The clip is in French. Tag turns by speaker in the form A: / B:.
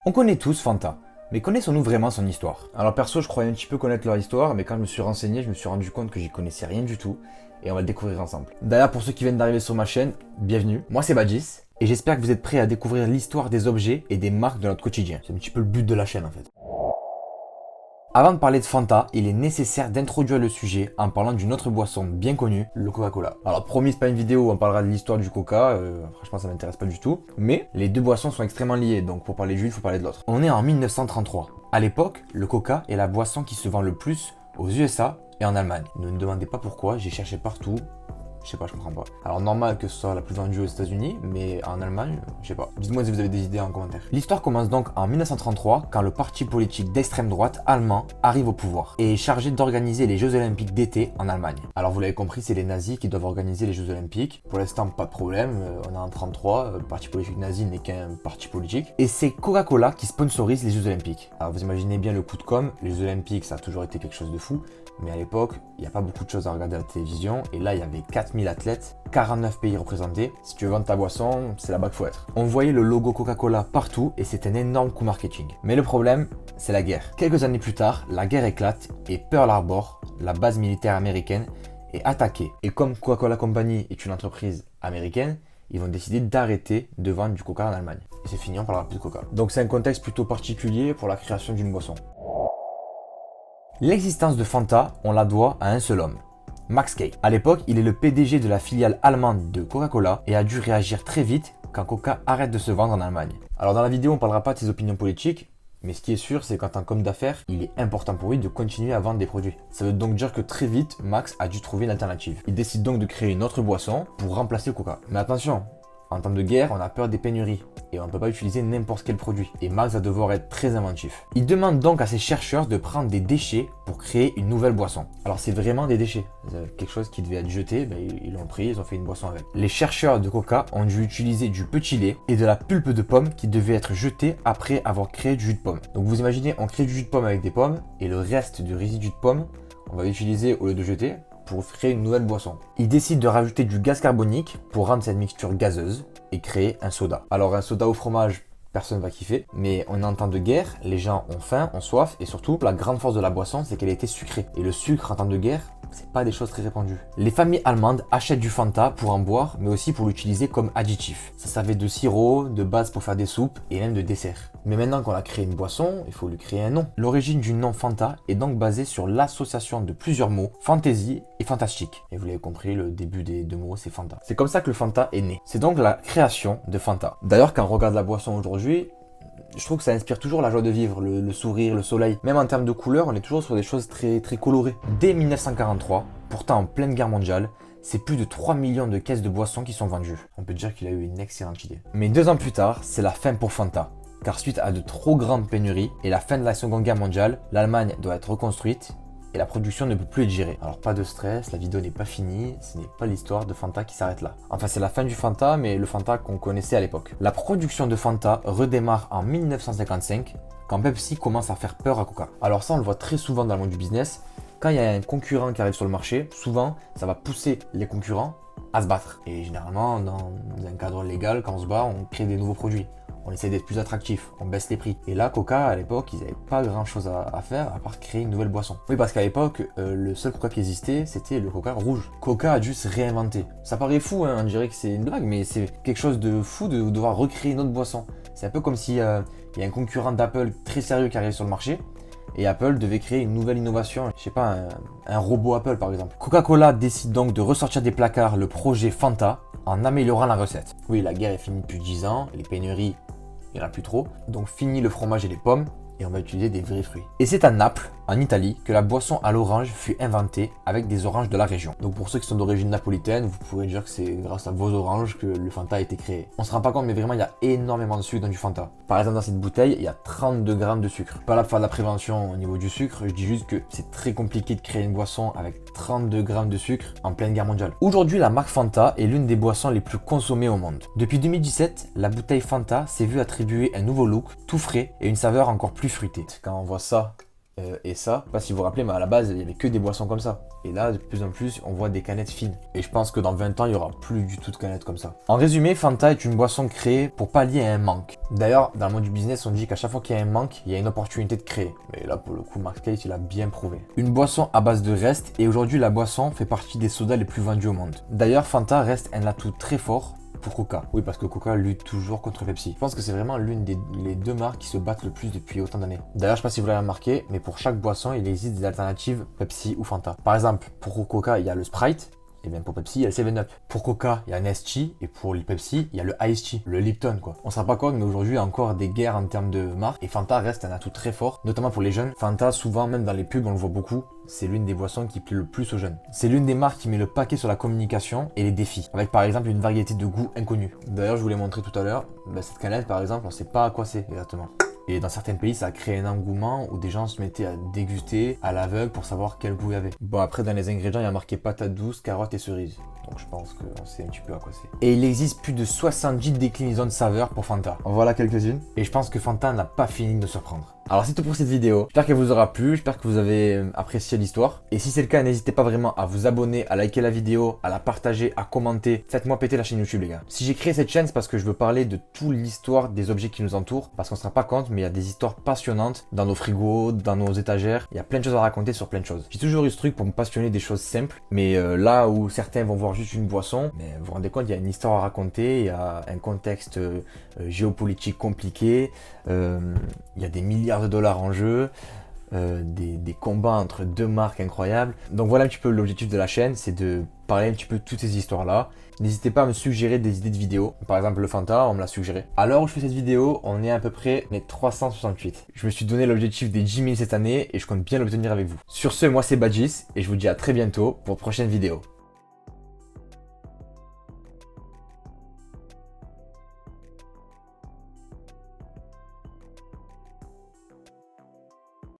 A: On connaît tous Fanta, mais connaissons-nous vraiment son histoire? Alors perso, je croyais un petit peu connaître leur histoire, mais quand je me suis renseigné, je me suis rendu compte que j'y connaissais rien du tout, et on va le découvrir ensemble. D'ailleurs, pour ceux qui viennent d'arriver sur ma chaîne, bienvenue. Moi c'est Badgis, et j'espère que vous êtes prêts à découvrir l'histoire des objets et des marques de notre quotidien. C'est un petit peu le but de la chaîne en fait. Avant de parler de Fanta, il est nécessaire d'introduire le sujet en parlant d'une autre boisson bien connue, le Coca-Cola. Alors promis, c'est pas une vidéo où on parlera de l'histoire du Coca, franchement ça m'intéresse pas du tout, mais les deux boissons sont extrêmement liées, donc pour parler d'une, il faut parler de l'autre. On est en 1933. À l'époque, le Coca est la boisson qui se vend le plus aux USA et en Allemagne. Ne me demandez pas pourquoi, j'ai cherché partout. Je sais pas, je comprends pas. Alors normal que ce soit la plus vendue aux États-Unis, mais en Allemagne, je sais pas. Dites-moi si vous avez des idées en commentaire. L'histoire commence donc en 1933 quand le parti politique d'extrême droite allemand arrive au pouvoir et est chargé d'organiser les Jeux Olympiques d'été en Allemagne. Alors vous l'avez compris, c'est les nazis qui doivent organiser les Jeux Olympiques. Pour l'instant, pas de problème, on est en 33, le parti politique nazi n'est qu'un parti politique. Et c'est Coca-Cola qui sponsorise les Jeux Olympiques. Alors vous imaginez bien le coup de com', les Jeux Olympiques ça a toujours été quelque chose de fou. Mais à l'époque, il n'y a pas beaucoup de choses à regarder à la télévision. Et là, il y avait 4000 athlètes, 49 pays représentés. Si tu veux vendre ta boisson, c'est là-bas qu'il faut être. On voyait le logo Coca-Cola partout et c'est un énorme coup marketing. Mais le problème, c'est la guerre. Quelques années plus tard, la guerre éclate et Pearl Harbor, la base militaire américaine, est attaquée. Et comme Coca-Cola Company est une entreprise américaine, ils vont décider d'arrêter de vendre du Coca en Allemagne. Et c'est fini, on parlera plus de Coca. Donc c'est un contexte plutôt particulier pour la création d'une boisson. L'existence de Fanta, on la doit à un seul homme, Max Kay. À l'époque, il est le PDG de la filiale allemande de Coca-Cola et a dû réagir très vite quand Coca arrête de se vendre en Allemagne. Alors dans la vidéo, on ne parlera pas de ses opinions politiques, mais ce qui est sûr, c'est qu'en tant qu'homme d'affaires, il est important pour lui de continuer à vendre des produits. Ça veut donc dire que très vite, Max a dû trouver une alternative. Il décide donc de créer une autre boisson pour remplacer Coca. Mais attention, en temps de guerre, on a peur des pénuries et on ne peut pas utiliser n'importe quel produit. Et Max va devoir être très inventif. Il demande donc à ses chercheurs de prendre des déchets pour créer une nouvelle boisson. Alors c'est vraiment des déchets. Quelque chose qui devait être jeté, ils l'ont pris, ils ont fait une boisson avec. Les chercheurs de Coca ont dû utiliser du petit lait et de la pulpe de pomme qui devait être jetée après avoir créé du jus de pomme. Donc vous imaginez, on crée du jus de pomme avec des pommes et le reste du résidu de pomme, on va l'utiliser au lieu de jeter pour créer une nouvelle boisson. Il décide de rajouter du gaz carbonique pour rendre cette mixture gazeuse et créer un soda. Alors un soda au fromage, personne va kiffer, mais on est en temps de guerre, les gens ont faim, ont soif, et surtout, la grande force de la boisson, c'est qu'elle était sucrée. Et le sucre en temps de guerre, c'est pas des choses très répandues. Les familles allemandes achètent du Fanta pour en boire, mais aussi pour l'utiliser comme additif. Ça servait de sirop, de base pour faire des soupes, et même de dessert. Mais maintenant qu'on a créé une boisson, il faut lui créer un nom. L'origine du nom Fanta est donc basée sur l'association de plusieurs mots, fantasy et fantastique. Et vous l'avez compris, le début des deux mots, c'est Fanta. C'est comme ça que le Fanta est né. C'est donc la création de Fanta. D'ailleurs, quand on regarde la boisson aujourd'hui, je trouve que ça inspire toujours la joie de vivre, le sourire, le soleil. Même en termes de couleurs, on est toujours sur des choses très colorées. Dès 1943, pourtant en pleine guerre mondiale, c'est plus de 3 millions de caisses de boissons qui sont vendues. On peut dire qu'il a eu une excellente idée. Mais 2 ans plus tard, c'est la fin pour Fanta. Car suite à de trop grandes pénuries et la fin de la Seconde Guerre mondiale, l'Allemagne doit être reconstruite et la production ne peut plus être gérée. Alors pas de stress, la vidéo n'est pas finie, ce n'est pas l'histoire de Fanta qui s'arrête là. Enfin c'est la fin du Fanta, mais le Fanta qu'on connaissait à l'époque. La production de Fanta redémarre en 1955, quand Pepsi commence à faire peur à Coca. Alors ça on le voit très souvent dans le monde du business, quand il y a un concurrent qui arrive sur le marché, souvent ça va pousser les concurrents à se battre. Et généralement dans un cadre légal, quand on se bat, on crée des nouveaux produits. On essaie d'être plus attractif, on baisse les prix. Et là, Coca, à l'époque, ils n'avaient pas grand chose à faire à part créer une nouvelle boisson. Oui, parce qu'à l'époque, le seul Coca qui existait, c'était le Coca rouge. Coca a dû se réinventer. Ça paraît fou, hein, on dirait que c'est une blague, mais c'est quelque chose de fou de devoir recréer une autre boisson. C'est un peu comme si il y a un concurrent d'Apple très sérieux qui arrive sur le marché, et Apple devait créer une nouvelle innovation, je sais pas, un robot Apple par exemple. Coca-Cola décide donc de ressortir des placards le projet Fanta en améliorant la recette. Oui, la guerre est finie depuis 10 ans, les pénuries, il n'y en a plus trop. Donc fini le fromage et les pommes et on va utiliser des vrais fruits. Et c'est à Naples, en Italie, que la boisson à l'orange fut inventée avec des oranges de la région. Donc pour ceux qui sont d'origine napolitaine, vous pourrez dire que c'est grâce à vos oranges que le Fanta a été créé. On se rend pas compte, mais vraiment il y a énormément de sucre dans du Fanta. Par exemple dans cette bouteille, il y a 32 grammes de sucre. Pas là pour faire de la prévention au niveau du sucre, je dis juste que c'est très compliqué de créer une boisson avec 32 grammes de sucre en pleine guerre mondiale. Aujourd'hui, la marque Fanta est l'une des boissons les plus consommées au monde. Depuis 2017, la bouteille Fanta s'est vue attribuer un nouveau look, tout frais et une saveur encore plus fruitée. Quand on voit ça et ça. Je sais pas si vous vous rappelez, mais à la base, il y avait que des boissons comme ça. Et là, de plus en plus, on voit des canettes fines. Et je pense que dans 20 ans, il y aura plus du tout de canettes comme ça. En résumé, Fanta est une boisson créée pour pallier à un manque. D'ailleurs, dans le monde du business, on dit qu'à chaque fois qu'il y a un manque, il y a une opportunité de créer. Mais là, pour le coup, Max Case, il a bien prouvé. Une boisson à base de reste, et aujourd'hui, la boisson fait partie des sodas les plus vendus au monde. D'ailleurs, Fanta reste un atout très fort pour Coca. Oui, parce que Coca lutte toujours contre Pepsi. Je pense que c'est vraiment les deux marques qui se battent le plus depuis autant d'années. D'ailleurs, je sais pas si vous l'avez remarqué, mais pour chaque boisson, il existe des alternatives Pepsi ou Fanta. Par exemple, pour Coca, il y a le Sprite. Et bien pour Pepsi, il y a le 7-Up. Pour Coca, il y a Nestea. Et pour le Pepsi, il y a le Iced Tea, le Lipton quoi. On se rend pas compte, mais aujourd'hui, il y a encore des guerres en termes de marques. Et Fanta reste un atout très fort, notamment pour les jeunes. Fanta, souvent, même dans les pubs, on le voit beaucoup. C'est l'une des boissons qui plaît le plus aux jeunes. C'est l'une des marques qui met le paquet sur la communication et les défis, avec par exemple une variété de goûts inconnus. D'ailleurs, je vous l'ai montré tout à l'heure, cette canette par exemple, on sait pas à quoi c'est exactement. Et dans certains pays, ça a créé un engouement où des gens se mettaient à déguster à l'aveugle pour savoir quel goût il y avait. Bon, après, dans les ingrédients, il y a marqué patate douce, carotte et cerise. Donc je pense qu'on sait un petit peu à quoi c'est. Et il existe plus de 70 déclinaisons de saveurs pour Fanta. En voilà quelques-unes. Et je pense que Fanta n'a pas fini de surprendre. Alors c'est tout pour cette vidéo. J'espère qu'elle vous aura plu, j'espère que vous avez apprécié l'histoire. Et si c'est le cas, n'hésitez pas vraiment à vous abonner, à liker la vidéo, à la partager, à commenter. Faites-moi péter la chaîne YouTube les gars. Si j'ai créé cette chaîne, c'est parce que je veux parler de toute l'histoire des objets qui nous entourent. Parce qu'on se rend pas compte, mais il y a des histoires passionnantes dans nos frigos, dans nos étagères. Il y a plein de choses à raconter sur plein de choses. J'ai toujours eu ce truc pour me passionner des choses simples. Mais là où certains vont voir juste une boisson, mais vous vous rendez compte, il y a une histoire à raconter, il y a un contexte géopolitique compliqué, il y a des milliards de dollars en jeu, des combats entre deux marques incroyables. Donc voilà un petit peu l'objectif de la chaîne, c'est de parler un petit peu de toutes ces histoires-là. N'hésitez pas à me suggérer des idées de vidéos. Par exemple le Fanta, on me l'a suggéré. À l'heure où je fais cette vidéo, on est à peu près 368. Je me suis donné l'objectif des 10 000 cette année et je compte bien l'obtenir avec vous. Sur ce, moi c'est Badgis et je vous dis à très bientôt pour de prochaines vidéos.